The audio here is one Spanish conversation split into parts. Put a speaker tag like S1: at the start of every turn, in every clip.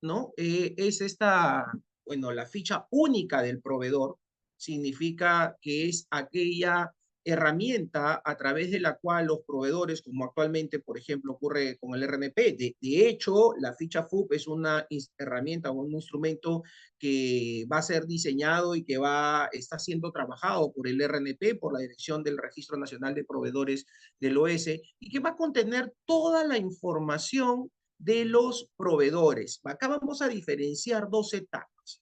S1: ¿no? Es esta, bueno, la ficha única del proveedor, significa que es aquella herramienta a través de la cual los proveedores, como actualmente, por ejemplo, ocurre con el RNP, de hecho, la ficha FUP es una herramienta o un instrumento que va a ser diseñado y que está siendo trabajado por el RNP, por la Dirección del Registro Nacional de Proveedores del OS, y que va a contener toda la información de los proveedores. Acá vamos a diferenciar dos etapas.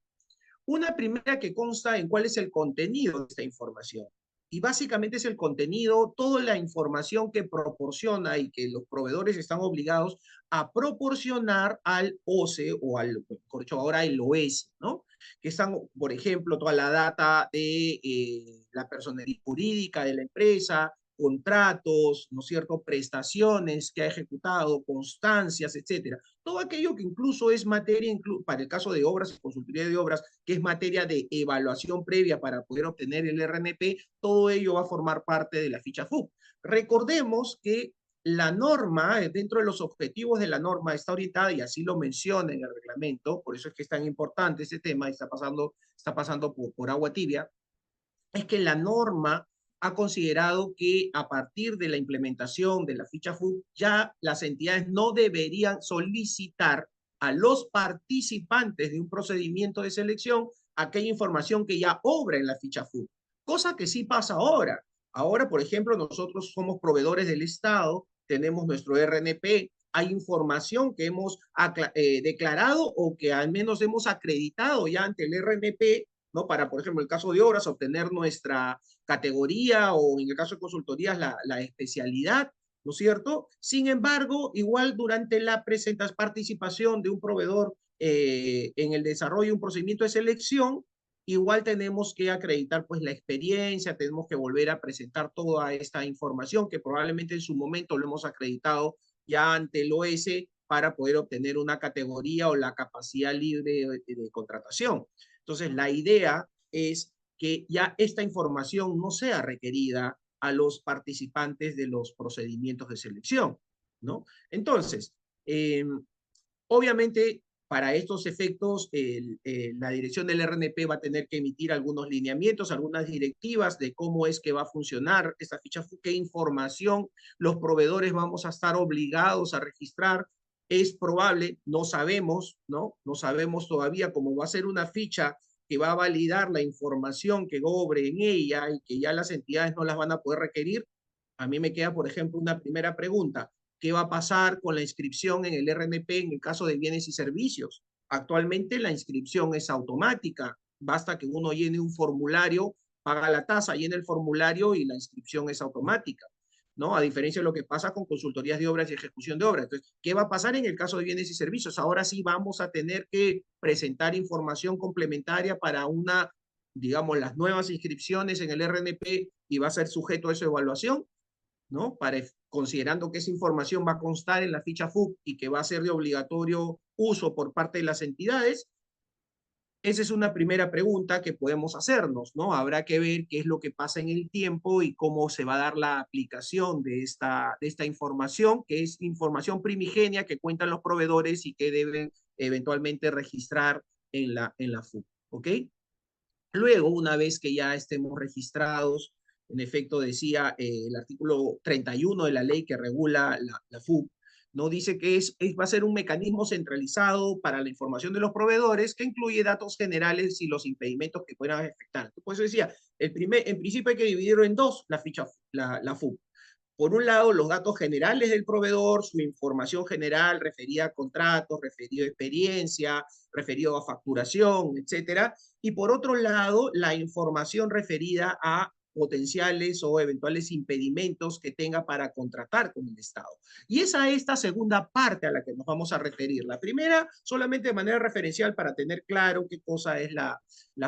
S1: Una primera que consta en cuál es el contenido de esta información. Y básicamente es el contenido, toda la información que proporciona y que los proveedores están obligados a proporcionar al OCE o al, corcho ahora el OS, ¿no? Que están, por ejemplo, toda la data de la personalidad jurídica de la empresa, contratos, ¿no es cierto?, prestaciones que ha ejecutado, constancias, etcétera. Todo aquello que incluso es materia, para el caso de obras, consultoría de obras, que es materia de evaluación previa para poder obtener el RNP, todo ello va a formar parte de la ficha FUP. Recordemos que la norma, dentro de los objetivos de la norma, está orientada, y así lo menciona en el reglamento, por eso es que es tan importante este tema, está pasando por agua tibia, es que la norma ha considerado que a partir de la implementación de la ficha FUP, ya las entidades no deberían solicitar a los participantes de un procedimiento de selección aquella información que ya obra en la ficha FUP, cosa que sí pasa ahora. Ahora, por ejemplo, nosotros somos proveedores del Estado, tenemos nuestro RNP, hay información que hemos declarado o que al menos hemos acreditado ya ante el RNP, ¿no? Para, por ejemplo, en el caso de obras, obtener nuestra categoría o en el caso de consultorías, la especialidad, ¿no es cierto? Sin embargo, igual durante la participación de un proveedor en el desarrollo de un procedimiento de selección, igual tenemos que acreditar pues la experiencia, tenemos que volver a presentar toda esta información que probablemente en su momento lo hemos acreditado ya ante el OS para poder obtener una categoría o la capacidad libre de contratación. Entonces, la idea es que ya esta información no sea requerida a los participantes de los procedimientos de selección, ¿no? Entonces, obviamente, para estos efectos, la dirección del RNP va a tener que emitir algunos lineamientos, algunas directivas de cómo es que va a funcionar esta ficha, qué información los proveedores vamos a estar obligados a registrar. Es probable, no sabemos, ¿no? No sabemos todavía cómo va a ser una ficha que va a validar la información que obre en ella y que ya las entidades no las van a poder requerir. A mí me queda, por ejemplo, una primera pregunta. ¿Qué va a pasar con la inscripción en el RNP en el caso de bienes y servicios? Actualmente la inscripción es automática. Basta que uno llene un formulario, paga la tasa, llena el formulario y la inscripción es automática, ¿no? A diferencia de lo que pasa con consultorías de obras y ejecución de obras. Entonces, ¿qué va a pasar en el caso de bienes y servicios? Ahora sí vamos a tener que presentar información complementaria para digamos, las nuevas inscripciones en el RNP y va a ser sujeto a esa evaluación, ¿no? Considerando que esa información va a constar en la ficha FUP y que va a ser de obligatorio uso por parte de las entidades. Esa es una primera pregunta que podemos hacernos, ¿no? Habrá que ver qué es lo que pasa en el tiempo y cómo se va a dar la aplicación de esta información, que es información primigenia que cuentan los proveedores y que deben eventualmente registrar en la FUP, ¿ok? Luego, una vez que ya estemos registrados, en efecto decía el artículo 31 de la ley que regula la FUP, ¿no? Dice que va a ser un mecanismo centralizado para la información de los proveedores que incluye datos generales y los impedimentos que puedan afectar. Por eso decía, en principio hay que dividirlo en dos, la FUP. Por un lado, los datos generales del proveedor, su información general referida a contratos, referido a experiencia, referido a facturación, etcétera. Y por otro lado, la información referida a potenciales o eventuales impedimentos que tenga para contratar con el Estado. Y es a esta segunda parte a la que nos vamos a referir. La primera, solamente de manera referencial para tener claro qué cosa es la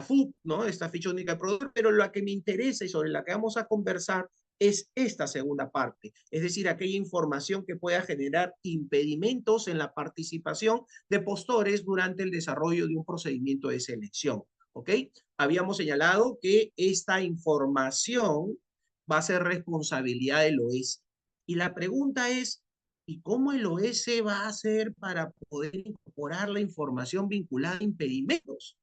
S1: FUP, ¿no? Esta ficha única de proveedor, pero la que me interesa y sobre la que vamos a conversar es esta segunda parte, es decir, aquella información que pueda generar impedimentos en la participación de postores durante el desarrollo de un procedimiento de selección, ¿ok? Habíamos señalado que esta información va a ser responsabilidad del OS. Y la pregunta es, ¿Y cómo el OS va a hacer para poder incorporar la información vinculada a impedimentos?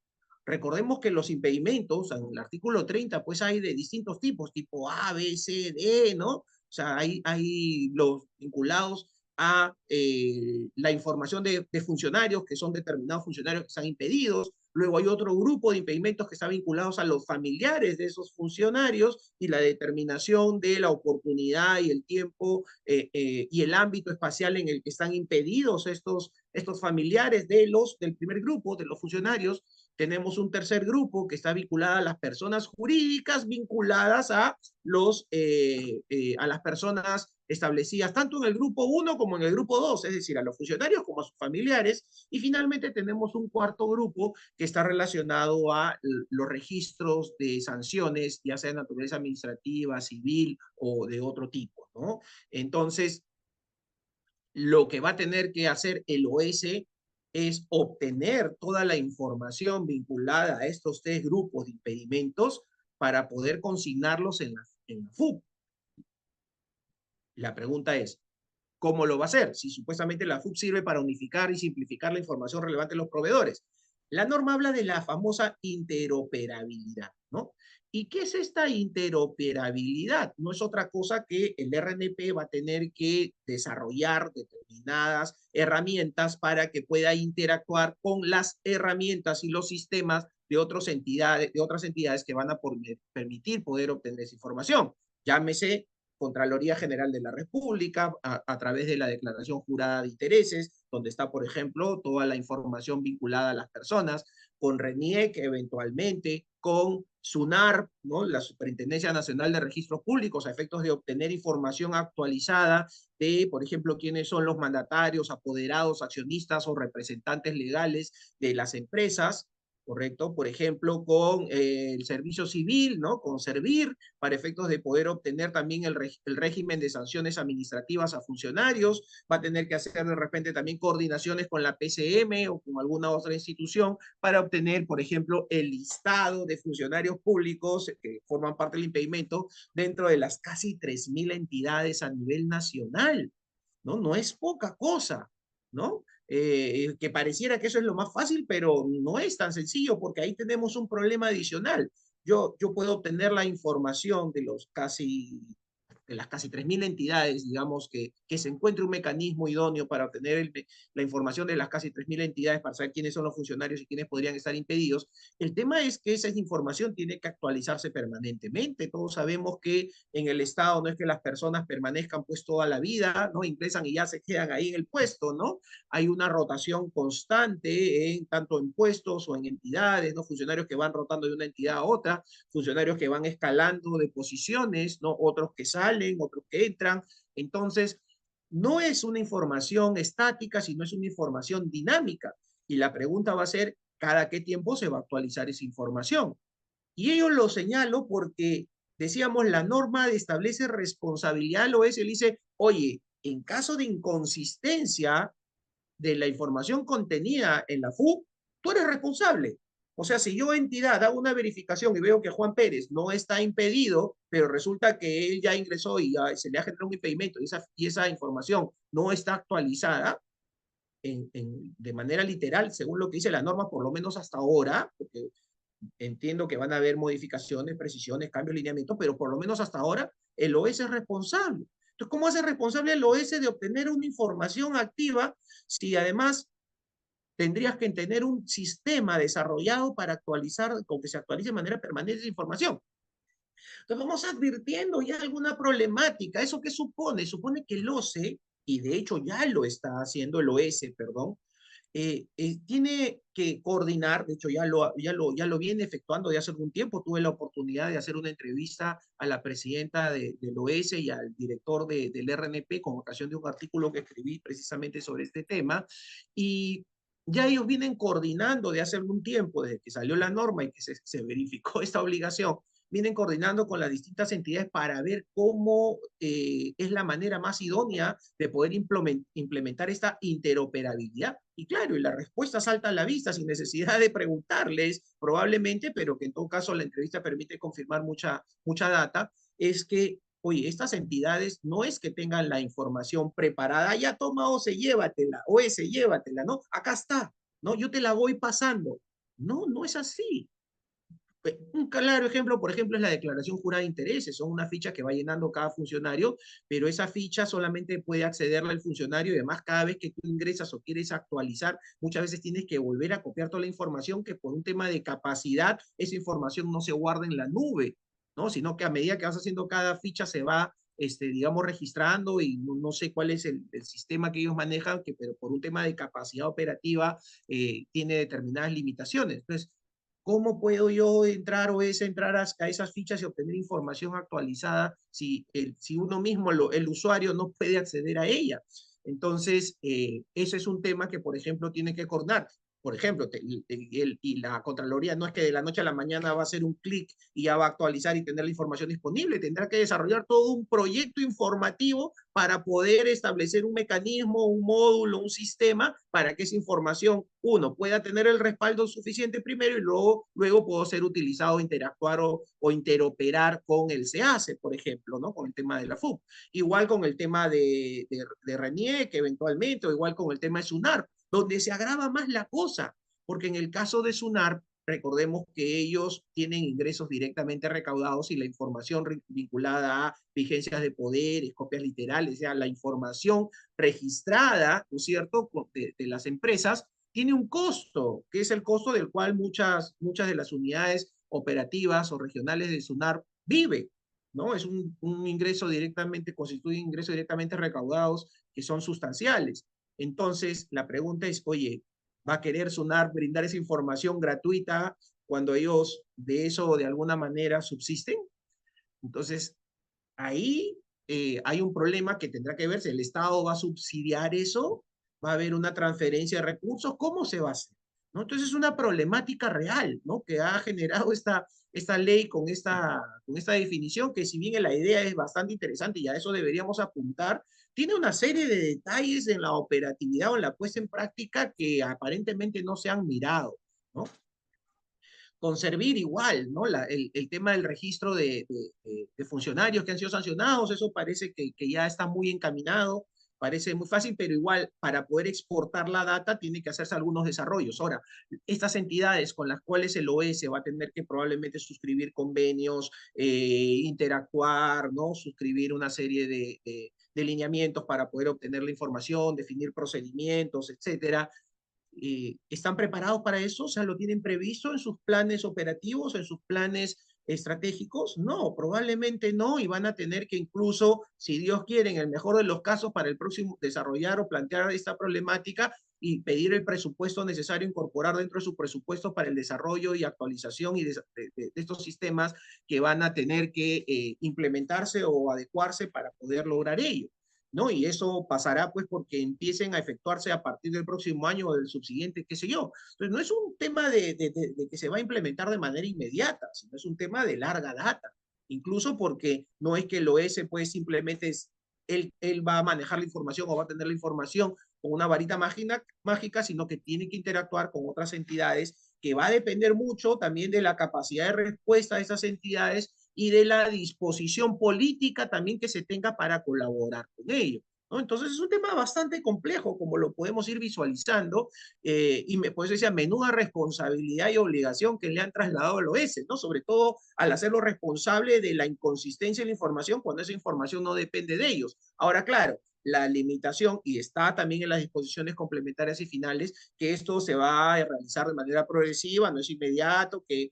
S1: Recordemos que los impedimentos, en el artículo 30, pues hay de distintos tipos, tipo A, B, C, D, ¿no? O sea, hay los vinculados a la información de funcionarios, que son determinados funcionarios que están impedidos. Luego hay otro grupo de impedimentos que están vinculados a los familiares de esos funcionarios y la determinación de la oportunidad y el tiempo y el ámbito espacial en el que están impedidos estos familiares del primer grupo, de los funcionarios. Tenemos un tercer grupo que está vinculado a las personas jurídicas vinculadas a las personas establecidas tanto en el grupo 1 como en el grupo 2, es decir, a los funcionarios como a sus familiares. Y finalmente tenemos un cuarto grupo que está relacionado a los registros de sanciones, ya sea de naturaleza administrativa, civil o de otro tipo, ¿no? Entonces, lo que va a tener que hacer el OS es obtener toda la información vinculada a estos tres grupos de impedimentos para poder consignarlos en la FUP. La pregunta es, ¿cómo lo va a hacer? Si supuestamente la FUP sirve para unificar y simplificar la información relevante de los proveedores. La norma habla de la famosa interoperabilidad, ¿no? ¿Y qué es esta interoperabilidad? No es otra cosa que el RNP va a tener que desarrollar determinadas herramientas para que pueda interactuar con las herramientas y los sistemas de otras entidades que van a permitir poder obtener esa información. Llámese Contraloría General de la República, a través de la declaración jurada de intereses, donde está, por ejemplo, toda la información vinculada a las personas, con RENIEC eventualmente, con SUNAR, ¿no? La Superintendencia Nacional de Registros Públicos, a efectos de obtener información actualizada de, por ejemplo, quiénes son los mandatarios, apoderados, accionistas o representantes legales de las empresas, ¿correcto? Por ejemplo, con el servicio civil, ¿no? Con Servir, para efectos de poder obtener también el régimen de sanciones administrativas a funcionarios, va a tener que hacer de repente también coordinaciones con la PCM o con alguna otra institución para obtener, por ejemplo, el listado de funcionarios públicos que forman parte del impedimento dentro de las casi 3.000 entidades a nivel nacional, ¿no? No es poca cosa, ¿no? Que pareciera que eso es lo más fácil, pero no es tan sencillo porque ahí tenemos un problema adicional. Yo puedo obtener la información de las casi 3.000 entidades, digamos, que se encuentre un mecanismo idóneo para obtener la información de las casi 3.000 entidades para saber quiénes son los funcionarios y quiénes podrían estar impedidos. El tema es que esa información tiene que actualizarse permanentemente. Todos sabemos que en el Estado no es que las personas permanezcan pues toda la vida, ¿no? Ingresan y ya se quedan ahí en el puesto, ¿no? Hay una rotación constante tanto en puestos o en entidades, ¿no? Funcionarios que van rotando de una entidad a otra, funcionarios que van escalando de posiciones, ¿no? Otros que salen, otros que entran. Entonces, no es una información estática, sino es una información dinámica. Y la pregunta va a ser, ¿cada qué tiempo se va a actualizar esa información? Y ello lo señalo porque, decíamos, la norma establece responsabilidad al OS, le dice, oye, en caso de inconsistencia de la información contenida en la FUP, tú eres responsable. O sea, si yo entidad hago una verificación y veo que Juan Pérez no está impedido, pero resulta que él ya ingresó y ya se le ha generado un impedimento y esa información no está actualizada de manera literal, según lo que dice la norma, por lo menos hasta ahora, porque entiendo que van a haber modificaciones, precisiones, cambios, lineamientos, pero por lo menos hasta ahora el OS es responsable. Entonces, ¿cómo hace responsable el OS de obtener una información activa si además tendrías que tener un sistema desarrollado para actualizar, con que se actualice de manera permanente esa información? Entonces vamos advirtiendo ya alguna problemática. ¿Eso qué supone? Supone que el OCE, y de hecho ya lo está haciendo el OS, perdón, tiene que coordinar, de hecho ya lo viene efectuando de hace algún tiempo. Tuve la oportunidad de hacer una entrevista a la presidenta del OS y al director del RNP con ocasión de un artículo que escribí precisamente sobre este tema. Y ya ellos vienen coordinando de hace algún tiempo, desde que salió la norma y que se verificó esta obligación, vienen coordinando con las distintas entidades para ver cómo es la manera más idónea de poder implementar esta interoperabilidad. Y claro, y la respuesta salta a la vista sin necesidad de preguntarles, probablemente, pero que en todo caso la entrevista permite confirmar mucha data, es que oye, estas entidades no es que tengan la información preparada, ya toma OSE, llévatela, OS, llévatela, ¿no? Acá está, ¿no? Yo te la voy pasando. No, no es así. Un claro ejemplo, por ejemplo, es la declaración jurada de intereses. Son una ficha que va llenando cada funcionario, pero esa ficha solamente puede accederla el funcionario y además cada vez que tú ingresas o quieres actualizar, muchas veces tienes que volver a copiar toda la información que por un tema de capacidad, esa información no se guarda en la nube, ¿no? Sino que a medida que vas haciendo cada ficha se va, digamos, registrando y no sé cuál es el sistema que ellos manejan, pero por un tema de capacidad operativa tiene determinadas limitaciones. Entonces, ¿cómo puedo yo entrar o es entrar a esas fichas y obtener información actualizada si uno mismo, el usuario, no puede acceder a ella? Entonces, ese es un tema que, por ejemplo, tiene que coordinar. Por ejemplo, y la Contraloría no es que de la noche a la mañana va a hacer un clic y ya va a actualizar y tener la información disponible. Tendrá que desarrollar todo un proyecto informativo para poder establecer un mecanismo, un módulo, un sistema para que esa información, uno, pueda tener el respaldo suficiente primero y luego pueda ser utilizado, interactuar o interoperar con el SEACE, por ejemplo, ¿no? Con el tema de la FUP. Igual con el tema de RENIEC, eventualmente, o igual con el tema de SUNAR, donde se agrava más la cosa, porque en el caso de SUNAR, recordemos que ellos tienen ingresos directamente recaudados y la información vinculada a vigencias de poderes, copias literales, o sea, la información registrada, ¿no es cierto?, de las empresas, tiene un costo, que es el costo del cual muchas de las unidades operativas o regionales de SUNAR viven, ¿no? Es un ingreso directamente, constituye ingresos directamente recaudados que son sustanciales. Entonces, la pregunta es, oye, ¿va a querer SUNAR brindar esa información gratuita cuando ellos de eso de alguna manera subsisten? Entonces, ahí hay un problema que tendrá que ver si el Estado va a subsidiar eso, va a haber una transferencia de recursos, ¿cómo se va a hacer? ¿No? Entonces es una problemática real, ¿no? Que ha generado esta ley con esta definición, que si bien la idea es bastante interesante y a eso deberíamos apuntar, tiene una serie de detalles en la operatividad o en la puesta en práctica que aparentemente no se han mirado, ¿no? Conservar igual, ¿no? El tema del registro de funcionarios que han sido sancionados, eso parece que ya está muy encaminado, parece muy fácil, pero igual para poder exportar la data tiene que hacerse algunos desarrollos. Ahora, estas entidades con las cuales el OS va a tener que probablemente suscribir convenios, interactuar, ¿no? Suscribir una serie de lineamientos para poder obtener la información, definir procedimientos, etcétera. ¿Están preparados para eso? O sea, ¿lo tienen previsto en sus planes operativos, en sus planes estratégicos? No, probablemente no, y van a tener que incluso, si Dios quiere, en el mejor de los casos, para el próximo desarrollar o plantear esta problemática y pedir el presupuesto necesario, incorporar dentro de su presupuesto para el desarrollo y actualización de estos sistemas que van a tener que implementarse o adecuarse para poder lograr ello. ¿No? Y eso pasará pues porque empiecen a efectuarse a partir del próximo año o del subsiguiente, qué sé yo. Entonces, no es un tema de que se va a implementar de manera inmediata, sino es un tema de larga data. Incluso porque no es que el OS pues simplemente él va a manejar la información o va a tener la información con una varita mágica, sino que tiene que interactuar con otras entidades, que va a depender mucho también de la capacidad de respuesta de esas entidades y de la disposición política también que se tenga para colaborar con ello, ¿no? Entonces es un tema bastante complejo, como lo podemos ir visualizando, por eso decía, menuda responsabilidad y obligación que le han trasladado al OS, ¿no? Sobre todo al hacerlo responsable de la inconsistencia de la información cuando esa información no depende de ellos. Ahora, claro, la limitación, y está también en las disposiciones complementarias y finales, que esto se va a realizar de manera progresiva, no es inmediato, que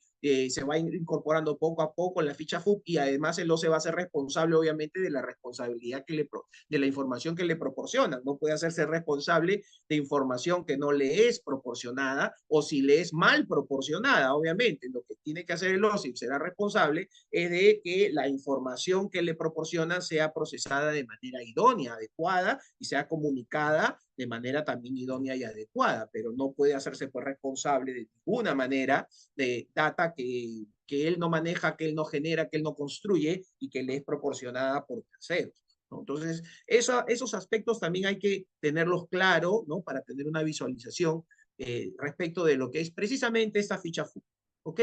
S1: se va incorporando poco a poco en la ficha FUP y además el OCE va a ser responsable obviamente de la responsabilidad de la información que le proporciona. No puede hacerse responsable de información que no le es proporcionada o si le es mal proporcionada, obviamente. Lo que tiene que hacer el OCE será responsable es de que la información que le proporciona sea procesada de manera idónea, adecuada y sea comunicada de manera también idónea y adecuada, pero no puede hacerse pues responsable de ninguna manera de data que él no maneja, que él no genera, que él no construye y que le es proporcionada por terceros, ¿no? Entonces, esos aspectos también hay que tenerlos claros, ¿no? Para tener una visualización respecto de lo que es precisamente esta ficha FUP, ¿ok?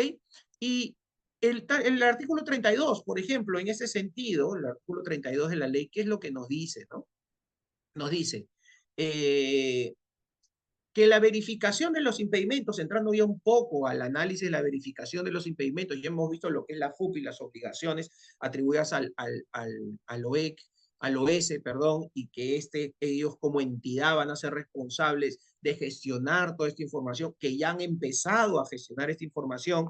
S1: Y el artículo 32, por ejemplo, en ese sentido, el artículo 32 de la ley, ¿qué es lo que nos dice, no? Nos dice eh, que la verificación de los impedimentos, entrando ya un poco al análisis de la verificación de los impedimentos, ya hemos visto lo que es la FUP y las obligaciones atribuidas al OEC, al OS, perdón, y que ellos como entidad van a ser responsables de gestionar toda esta información, que ya han empezado a gestionar esta información.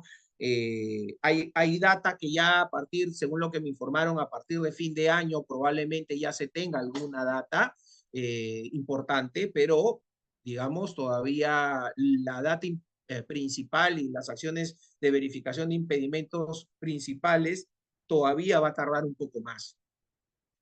S1: Hay data que ya a partir, según lo que me informaron, a partir de fin de año probablemente ya se tenga alguna data importante, pero digamos, todavía la data principal y las acciones de verificación de impedimentos principales todavía va a tardar un poco más.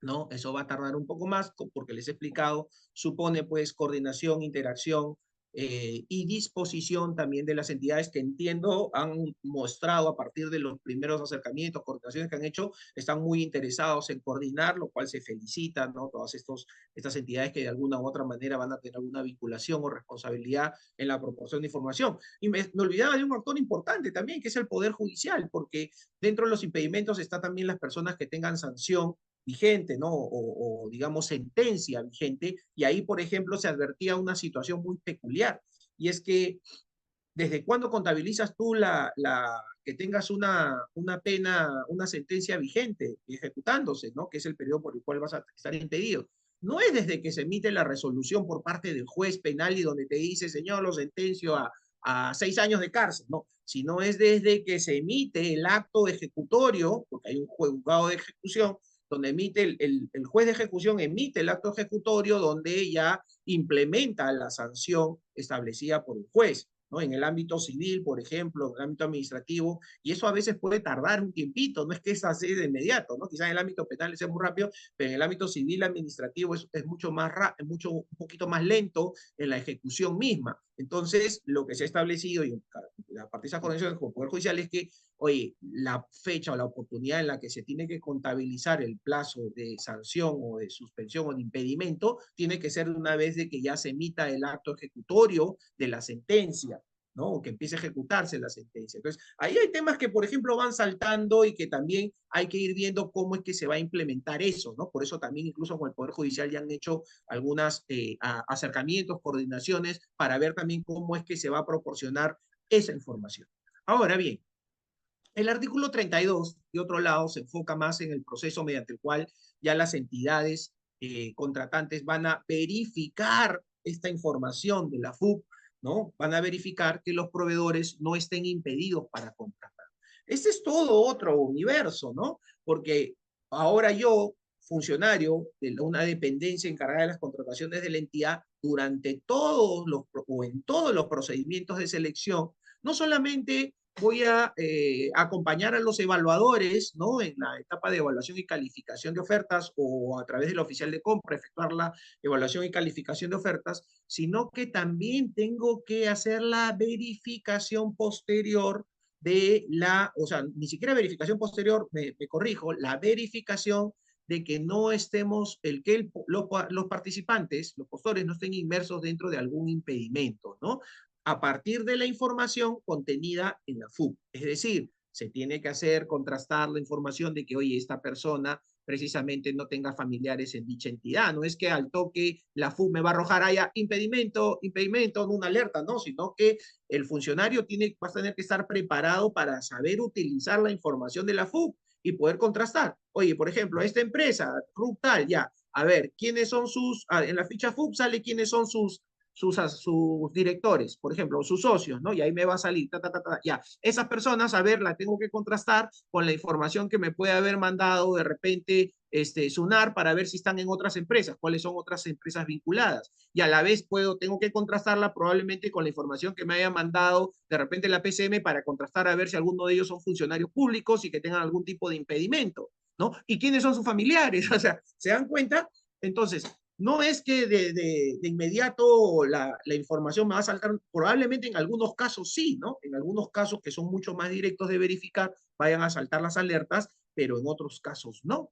S1: ¿No? Eso va a tardar un poco más porque les he explicado, supone pues coordinación, interacción y disposición también de las entidades que entiendo han mostrado a partir de los primeros acercamientos, coordinaciones que han hecho, están muy interesados en coordinar, lo cual se felicita, ¿no? Todas estas entidades que de alguna u otra manera van a tener alguna vinculación o responsabilidad en la proporción de información. Y me olvidaba de un actor importante también, que es el Poder Judicial, porque dentro de los impedimentos está también las personas que tengan sanción vigente, ¿no? Digamos sentencia vigente, y ahí, por ejemplo, se advertía una situación muy peculiar, y es que ¿desde cuándo contabilizas tú que tengas una pena, una sentencia vigente ejecutándose, ¿no? Que es el periodo por el cual vas a estar impedido? No es desde que se emite la resolución por parte del juez penal y donde te dice, señor, lo sentencio a 6 años de cárcel, no, sino es desde que se emite el acto ejecutorio, porque hay un juzgado de ejecución, donde emite el juez de ejecución emite el acto ejecutorio donde ya implementa la sanción establecida por el juez. ¿No? En el ámbito civil, por ejemplo, en el ámbito administrativo, y eso a veces puede tardar un tiempito, no es que es así de inmediato, ¿no? Quizás en el ámbito penal sea muy rápido, pero en el ámbito civil administrativo es mucho más un poquito más lento en la ejecución misma. Entonces, lo que se ha establecido, y a partir de esa coordinación con el Poder Judicial, es que, oye, la fecha o la oportunidad en la que se tiene que contabilizar el plazo de sanción o de suspensión o de impedimento, tiene que ser una vez de que ya se emita el acto ejecutorio de la sentencia, ¿no? O que empiece a ejecutarse la sentencia. Entonces, ahí hay temas que, por ejemplo, van saltando y que también hay que ir viendo cómo es que se va a implementar eso, ¿no? Por eso también incluso con el Poder Judicial ya han hecho algunos acercamientos, coordinaciones, para ver también cómo es que se va a proporcionar esa información. Ahora bien, el artículo 32, de otro lado, se enfoca más en el proceso mediante el cual ya las entidades contratantes van a verificar esta información de la FUP, ¿no? Van a verificar que los proveedores no estén impedidos para contratar. Este es todo otro universo, ¿no? Porque ahora yo, funcionario de una dependencia encargada de las contrataciones de la entidad, durante todos los, o en todos los procedimientos de selección, no solamente voy a acompañar a los evaluadores, ¿no? En la etapa de evaluación y calificación de ofertas o a través del oficial de compra, efectuar la evaluación y calificación de ofertas, sino que también tengo que hacer la verificación posterior o sea, ni siquiera verificación posterior, me corrijo, la verificación de que no estemos, los participantes, los postores, no estén inmersos dentro de algún impedimento, ¿no? A partir de la información contenida en la FUP. Es decir, se tiene que hacer, contrastar la información de que, oye, esta persona precisamente no tenga familiares en dicha entidad. No es que al toque la FUP me va a arrojar allá impedimento, impedimento, no una alerta, no, sino que el funcionario va a tener que estar preparado para saber utilizar la información de la FUP y poder contrastar. Oye, por ejemplo, esta empresa, RUP tal, ya, a ver, ¿quiénes son en la ficha FUP sale quiénes son sus directores, por ejemplo, o sus socios, ¿no? Y ahí me va a salir, ya. Esas personas, a ver, las tengo que contrastar con la información que me puede haber mandado de repente SUNAR para ver si están en otras empresas, cuáles son otras empresas vinculadas. Y a la vez tengo que contrastarla probablemente con la información que me haya mandado de repente la PCM para contrastar a ver si alguno de ellos son funcionarios públicos y que tengan algún tipo de impedimento, ¿no? ¿Y quiénes son sus familiares? O sea, ¿se dan cuenta? Entonces, no es que de inmediato la información me va a saltar, probablemente en algunos casos sí, ¿no? En algunos casos que son mucho más directos de verificar, vayan a saltar las alertas, pero en otros casos no,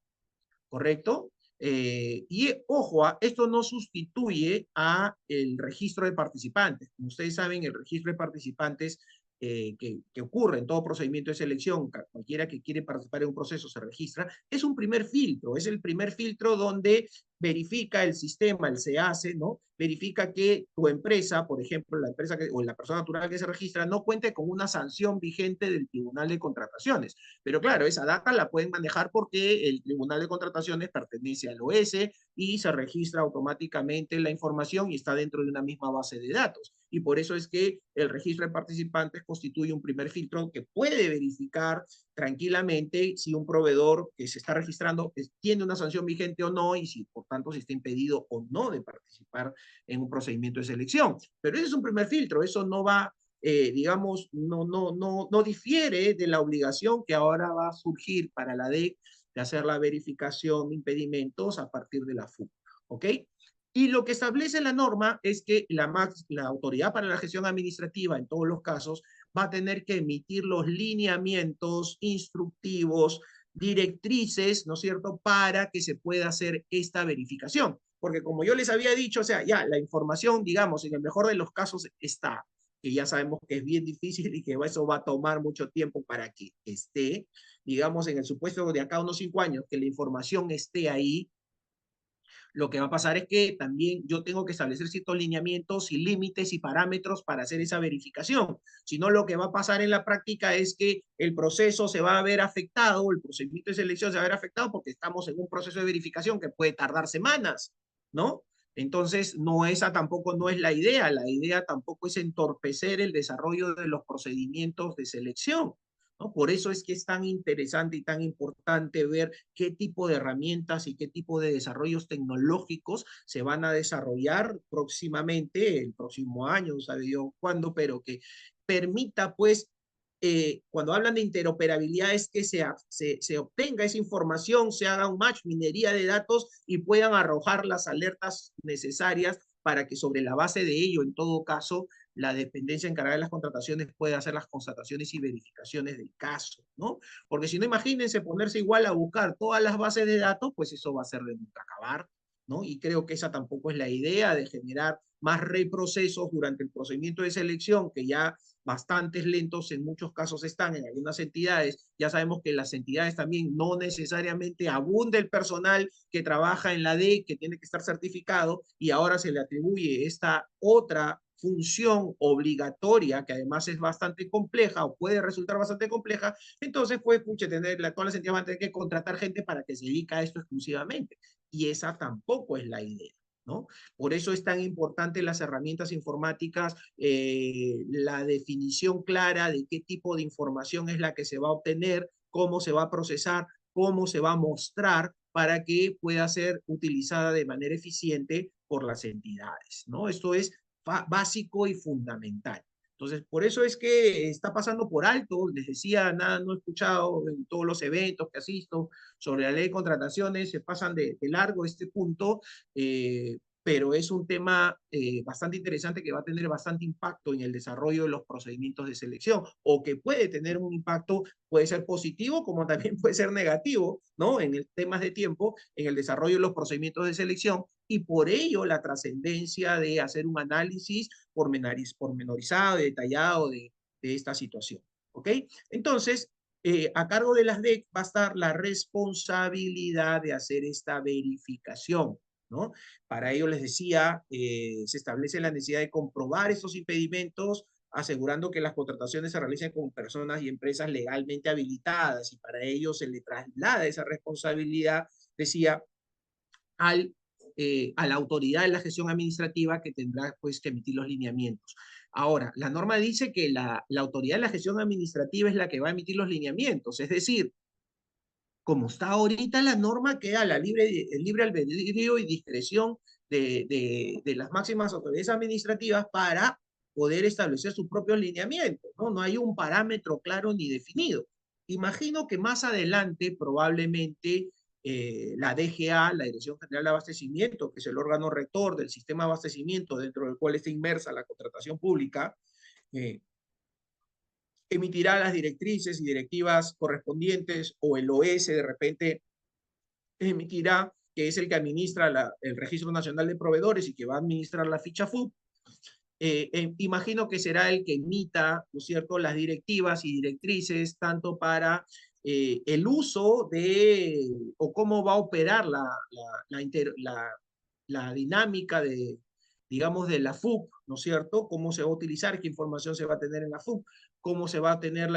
S1: ¿correcto? Y ojo, esto no sustituye a el registro de participantes. Como ustedes saben, el registro de participantes que ocurre en todo procedimiento de selección, cualquiera que quiere participar en un proceso se registra, es un primer filtro, es el primer filtro donde verifica el sistema, el SEACE, ¿no? Verifica que tu empresa, por ejemplo, la empresa o la persona natural que se registra, no cuente con una sanción vigente del Tribunal de Contrataciones. Pero claro, esa data la pueden manejar porque el Tribunal de Contrataciones pertenece al OS y se registra automáticamente la información y está dentro de una misma base de datos. Y por eso es que el registro de participantes constituye un primer filtro que puede verificar tranquilamente si un proveedor que se está registrando tiene una sanción vigente o no y si por tanto si está impedido o no de participar en un procedimiento de selección. Pero ese es un primer filtro, eso no va, digamos, no difiere de la obligación que ahora va a surgir para la DEC de hacer la verificación de impedimentos a partir de la FUC, ¿ok? Y lo que establece la norma es que la autoridad para la gestión administrativa, en todos los casos, va a tener que emitir los lineamientos instructivos, directrices, ¿no es cierto?, para que se pueda hacer esta verificación. Porque como yo les había dicho, o sea, ya la información, digamos, en el mejor de los casos está, que ya sabemos que es bien difícil y que eso va a tomar mucho tiempo para que esté, digamos, en el supuesto de acá a unos 5 años, que la información esté ahí, lo que va a pasar es que también yo tengo que establecer ciertos lineamientos y límites y parámetros para hacer esa verificación. Si no, lo que va a pasar en la práctica es que el proceso se va a ver afectado, el procedimiento de selección se va a ver afectado porque estamos en un proceso de verificación que puede tardar semanas, ¿no? Entonces, esa tampoco no es la idea tampoco es entorpecer el desarrollo de los procedimientos de selección, ¿no? Por eso es que es tan interesante y tan importante ver qué tipo de herramientas y qué tipo de desarrollos tecnológicos se van a desarrollar próximamente, el próximo año, no sabe yo cuándo, pero que permita, pues, cuando hablan de interoperabilidad es que se obtenga esa información, se haga un match, minería de datos y puedan arrojar las alertas necesarias para que sobre la base de ello, en todo caso, la dependencia encargada de las contrataciones puede hacer las constataciones y verificaciones del caso, ¿no? Porque si no, imagínense ponerse igual a buscar todas las bases de datos, pues eso va a ser de nunca acabar, ¿no? Y creo que esa tampoco es la idea de generar más reprocesos durante el procedimiento de selección, que ya bastantes lentos en muchos casos están en algunas entidades. Ya sabemos que las entidades también no necesariamente abunda el personal que trabaja en la DEC, que tiene que estar certificado, y ahora se le atribuye esta otra función obligatoria, que además es bastante compleja o puede resultar bastante compleja, entonces pues, pucha, todas las entidades van a tener que contratar gente para que se dedique a esto exclusivamente. Y esa tampoco es la idea, ¿no? Por eso es tan importante las herramientas informáticas, la definición clara de qué tipo de información es la que se va a obtener, cómo se va a procesar, cómo se va a mostrar para que pueda ser utilizada de manera eficiente por las entidades, ¿no? Esto es básico y fundamental. Entonces, por eso es que está pasando por alto, les decía, nada, no he escuchado en todos los eventos que asisto sobre la ley de contrataciones, se pasan de largo este punto, pero es un tema bastante interesante que va a tener bastante impacto en el desarrollo de los procedimientos de selección, o que puede tener un impacto, puede ser positivo como también puede ser negativo, ¿no? En el temas de tiempo, en el desarrollo de los procedimientos de selección, y por ello la trascendencia de hacer un análisis pormenorizado y detallado de esta situación, ¿ok? Entonces, a cargo de las DEC va a estar la responsabilidad de hacer esta verificación, ¿no? Para ello les decía, se establece la necesidad de comprobar estos impedimentos, asegurando que las contrataciones se realicen con personas y empresas legalmente habilitadas, y para ello se le traslada esa responsabilidad, decía, a la autoridad de la gestión administrativa que tendrá pues que emitir los lineamientos. Ahora, la norma dice que la autoridad de la gestión administrativa es la que va a emitir los lineamientos, es decir, como está ahorita la norma, queda el libre albedrío y discreción de las máximas autoridades administrativas para poder establecer sus propios lineamientos, ¿no? No hay un parámetro claro ni definido. Imagino que más adelante probablemente la DGA, la Dirección General de Abastecimiento, que es el órgano rector del sistema de abastecimiento dentro del cual está inmersa la contratación pública, emitirá las directrices y directivas correspondientes, o el OS de repente emitirá, que es el que administra el Registro Nacional de Proveedores y que va a administrar la ficha FUP, imagino que será el que emita, ¿no es cierto?, las directivas y directrices, tanto para el uso de, o cómo va a operar la dinámica de, digamos, de la FUC, ¿no es cierto?, cómo se va a utilizar, qué información se va a tener en la FUC, cómo se va a tener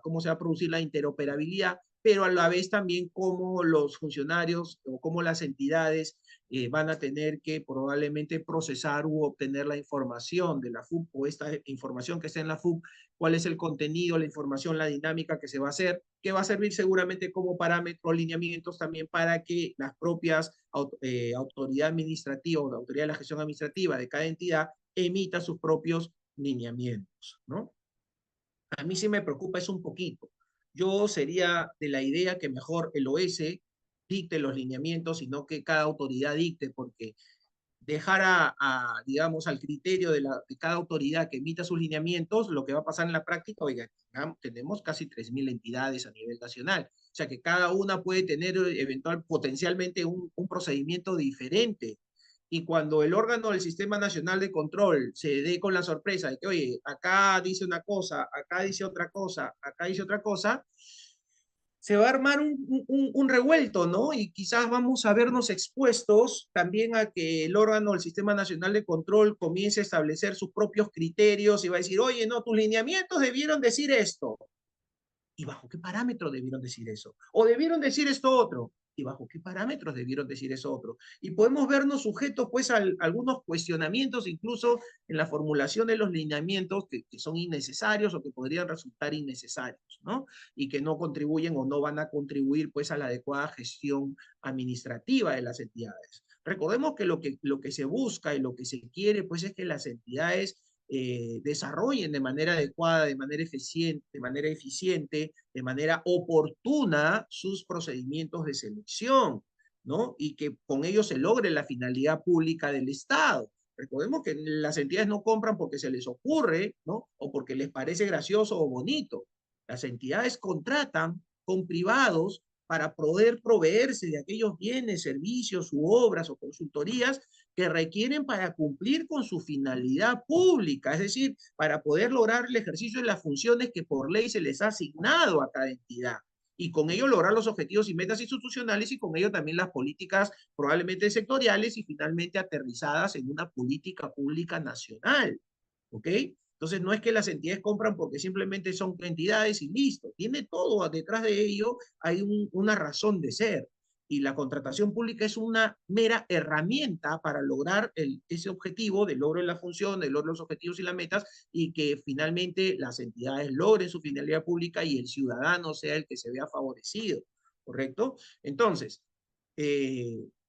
S1: cómo se va a producir la interoperabilidad, pero a la vez también cómo los funcionarios o cómo las entidades van a tener que probablemente procesar u obtener la información de la FUC o esta información que está en la FUC, cuál es el contenido, la información, la dinámica que se va a hacer, que va a servir seguramente como parámetro, lineamientos también para que las propias autoridad administrativa o la autoridad de la gestión administrativa de cada entidad emita sus propios lineamientos, ¿no? A mí sí me preocupa eso un poquito. Yo sería de la idea que mejor el OS dicte los lineamientos y no que cada autoridad dicte, porque dejar digamos, al criterio de cada autoridad que emita sus lineamientos, lo que va a pasar en la práctica, oiga, tenemos casi 3.000 entidades a nivel nacional, o sea que cada una puede tener potencialmente un procedimiento diferente. Y cuando el órgano del Sistema Nacional de Control se dé con la sorpresa de que, oye, acá dice una cosa, acá dice otra cosa, acá dice otra cosa, se va a armar un revuelto, ¿no? Y quizás vamos a vernos expuestos también a que el órgano del Sistema Nacional de Control comience a establecer sus propios criterios y va a decir, oye, no, tus lineamientos debieron decir esto. ¿Y bajo qué parámetros debieron decir eso? O debieron decir esto otro. ¿Y bajo qué parámetros debieron decir eso otro? Y podemos vernos sujetos pues a algunos cuestionamientos, incluso en la formulación de los lineamientos que son innecesarios o que podrían resultar innecesarios, ¿no? Y que no contribuyen o no van a contribuir pues a la adecuada gestión administrativa de las entidades. Recordemos que lo que se busca y lo que se quiere pues es que las entidades desarrollen de manera adecuada, de manera eficiente, de manera oportuna sus procedimientos de selección, ¿no? Y que con ello se logre la finalidad pública del Estado. Recordemos que las entidades no compran porque se les ocurre, ¿no? O porque les parece gracioso o bonito. Las entidades contratan con privados para poder proveerse de aquellos bienes, servicios u obras o consultorías que requieren para cumplir con su finalidad pública, es decir, para poder lograr el ejercicio de las funciones que por ley se les ha asignado a cada entidad y con ello lograr los objetivos y metas institucionales y con ello también las políticas probablemente sectoriales y finalmente aterrizadas en una política pública nacional, ¿ok? Entonces no es que las entidades compran porque simplemente son entidades y listo, tiene todo detrás de ello, hay una razón de ser y la contratación pública es una mera herramienta para lograr ese objetivo de logro de la función, de logro de los objetivos y las metas, y que finalmente las entidades logren su finalidad pública y el ciudadano sea el que se vea favorecido, ¿correcto? Entonces,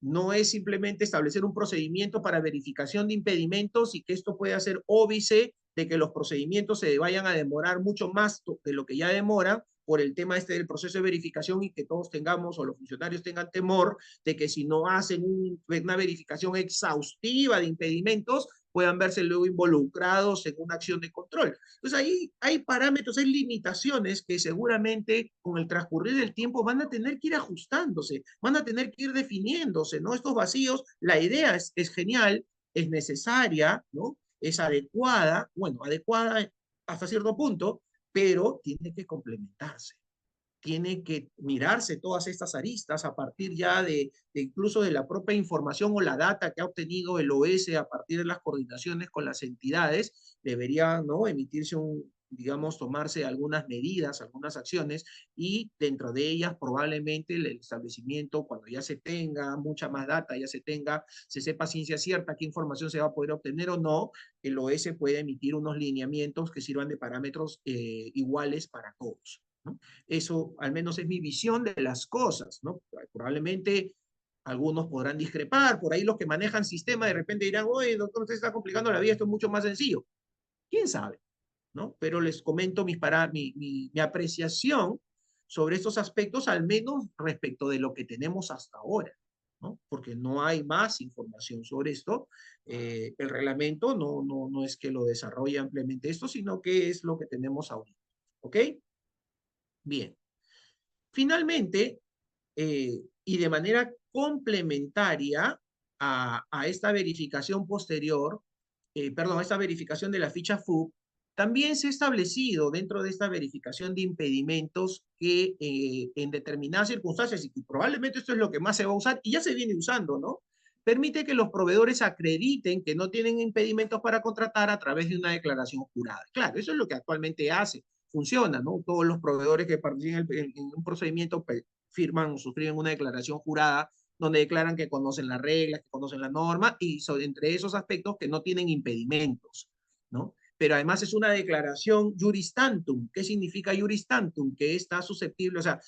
S1: no es simplemente establecer un procedimiento para verificación de impedimentos y que esto pueda ser óbice de que los procedimientos se vayan a demorar mucho más de lo que ya demoran por el tema este del proceso de verificación y que todos tengamos o los funcionarios tengan temor de que si no hacen una verificación exhaustiva de impedimentos puedan verse luego involucrados en una acción de control. Entonces ahí hay parámetros, hay limitaciones que seguramente con el transcurrir del tiempo van a tener que ir ajustándose, van a tener que ir definiéndose, ¿no? Estos vacíos, la idea es genial, es necesaria, ¿no? Es adecuada, bueno, adecuada hasta cierto punto, pero tiene que complementarse. Tiene que mirarse todas estas aristas a partir ya de incluso de la propia información o la data que ha obtenido el OS a partir de las coordinaciones con las entidades, debería, ¿no?, emitirse digamos, tomarse algunas medidas, algunas acciones, y dentro de ellas probablemente el establecimiento, cuando ya se tenga mucha más data, ya se sepa ciencia cierta qué información se va a poder obtener o no, el OS puede emitir unos lineamientos que sirvan de parámetros iguales para todos, ¿no? Eso al menos es mi visión de las cosas, ¿no? Probablemente algunos podrán discrepar, por ahí los que manejan sistema de repente dirán, oye, doctor, usted está complicando la vida, esto es mucho más sencillo. ¿Quién sabe? ¿No? Pero les comento mi apreciación sobre estos aspectos, al menos respecto de lo que tenemos hasta ahora, ¿no? Porque no hay más información sobre esto. El reglamento no es que lo desarrolle ampliamente esto, sino que es lo que tenemos ahorita. ¿Ok? Bien. Finalmente, y de manera complementaria a esta verificación posterior, esta verificación de la ficha FUB, también se ha establecido dentro de esta verificación de impedimentos que en determinadas circunstancias, y probablemente esto es lo que más se va a usar, y ya se viene usando, ¿no? Permite que los proveedores acrediten que no tienen impedimentos para contratar a través de una declaración jurada. Claro, eso es lo que actualmente hace, funciona, ¿no? Todos los proveedores que participan en un procedimiento firman o suscriben una declaración jurada donde declaran que conocen las reglas, que conocen la norma y entre esos aspectos que no tienen impedimentos, ¿no? Pero además es una declaración juris tantum. ¿Qué significa juris tantum? Que está susceptible, o sea,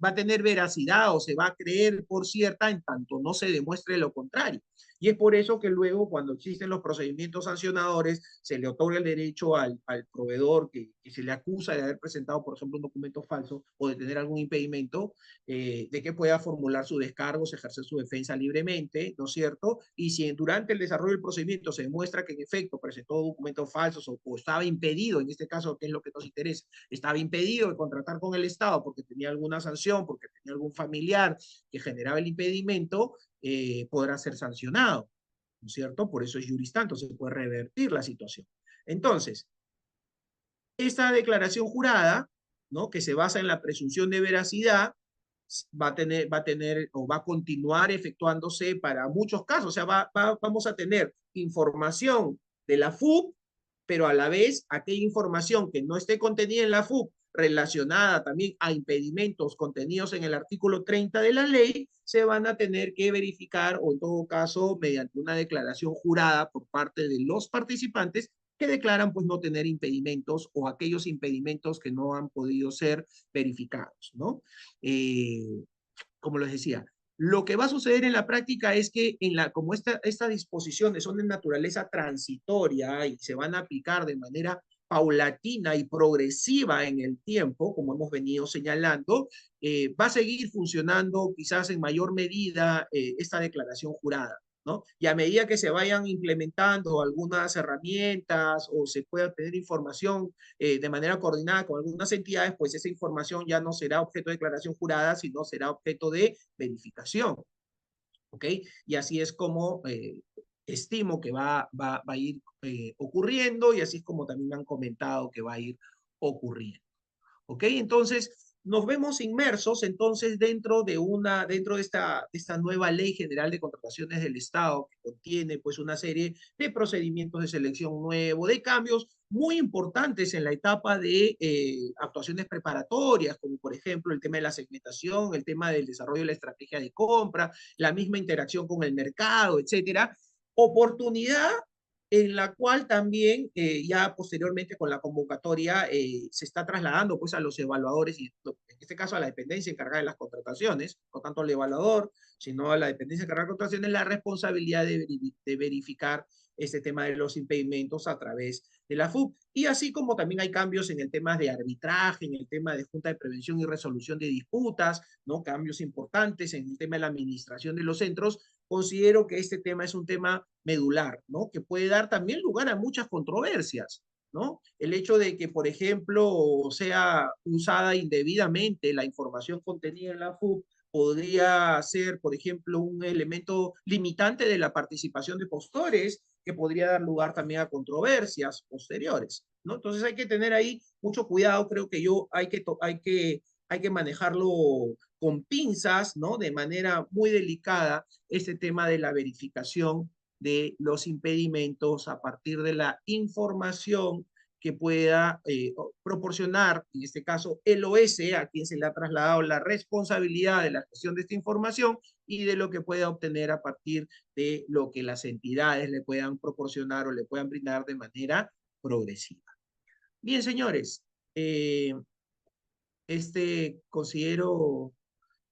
S1: va a tener veracidad o se va a creer por cierta en tanto no se demuestre lo contrario. Y es por eso que luego, cuando existen los procedimientos sancionadores, se le otorga el derecho al proveedor que se le acusa de haber presentado, por ejemplo, un documento falso o de tener algún impedimento, de que pueda formular su descargo, ejercer su defensa libremente, ¿no es cierto? Y si durante el desarrollo del procedimiento se demuestra que en efecto presentó documentos falsos o estaba impedido, en este caso, que es lo que nos interesa, estaba impedido de contratar con el Estado porque tenía alguna sanción, porque tenía algún familiar que generaba el impedimento, podrá ser sancionado, ¿no es cierto? Por eso es juris tanto, se puede revertir la situación. Entonces, esta declaración jurada, ¿no? Que se basa en la presunción de veracidad, va a tener o va a continuar efectuándose para muchos casos. O sea, vamos a tener información de la FUB, pero a la vez aquella información que no esté contenida en la FUB relacionada también a impedimentos contenidos en el artículo 30 de la ley, se van a tener que verificar o en todo caso mediante una declaración jurada por parte de los participantes que declaran pues no tener impedimentos o aquellos impedimentos que no han podido ser verificados, ¿no? Como les decía, lo que va a suceder en la práctica es que como estas disposiciones son de naturaleza transitoria y se van a aplicar de manera paulatina y progresiva en el tiempo, como hemos venido señalando, va a seguir funcionando quizás en mayor medida esta declaración jurada, ¿no? Y a medida que se vayan implementando algunas herramientas o se pueda tener información de manera coordinada con algunas entidades, pues esa información ya no será objeto de declaración jurada, sino será objeto de verificación, ¿ok? Y así es como estimo que va a ir ocurriendo y así es como también me han comentado que va a ir ocurriendo. ¿Ok? Entonces, nos vemos inmersos entonces dentro de esta nueva Ley General de Contrataciones del Estado, que contiene pues una serie de procedimientos de selección nuevo, de cambios muy importantes en la etapa de actuaciones preparatorias, como por ejemplo el tema de la segmentación, el tema del desarrollo de la estrategia de compra, la misma interacción con el mercado, etcétera. Oportunidad en la cual también ya posteriormente con la convocatoria se está trasladando pues a los evaluadores y en este caso a la dependencia encargada de las contrataciones, no tanto al evaluador, sino a la dependencia encargada de las contrataciones, la responsabilidad de verificar este tema de los impedimentos a través de la FUB. Y así como también hay cambios en el tema de arbitraje, en el tema de Junta de Prevención y Resolución de Disputas, ¿no? Cambios importantes en el tema de la administración de los centros, considero que este tema es un tema medular, ¿no? Que puede dar también lugar a muchas controversias, ¿no? El hecho de que, por ejemplo, sea usada indebidamente la información contenida en la FUB podría ser, por ejemplo, un elemento limitante de la participación de postores que podría dar lugar también a controversias posteriores, ¿no? Entonces hay que tener ahí mucho cuidado, creo que hay que manejarlo con pinzas, ¿no? De manera muy delicada este tema de la verificación de los impedimentos a partir de la información que pueda proporcionar, en este caso, el OS, a quien se le ha trasladado la responsabilidad de la gestión de esta información y de lo que pueda obtener a partir de lo que las entidades le puedan proporcionar o le puedan brindar de manera progresiva. Bien, señores, considero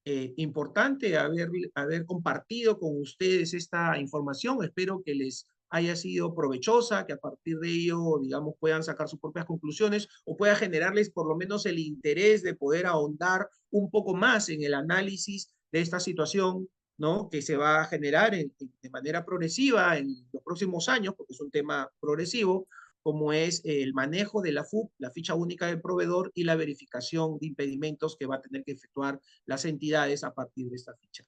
S1: importante haber compartido con ustedes esta información. Espero que les haya sido provechosa, que a partir de ello, digamos, puedan sacar sus propias conclusiones o pueda generarles por lo menos el interés de poder ahondar un poco más en el análisis de esta situación, ¿no? Que se va a generar de manera progresiva en los próximos años, porque es un tema progresivo, como es el manejo de la FUB, la ficha única del proveedor y la verificación de impedimentos que va a tener que efectuar las entidades a partir de esta ficha.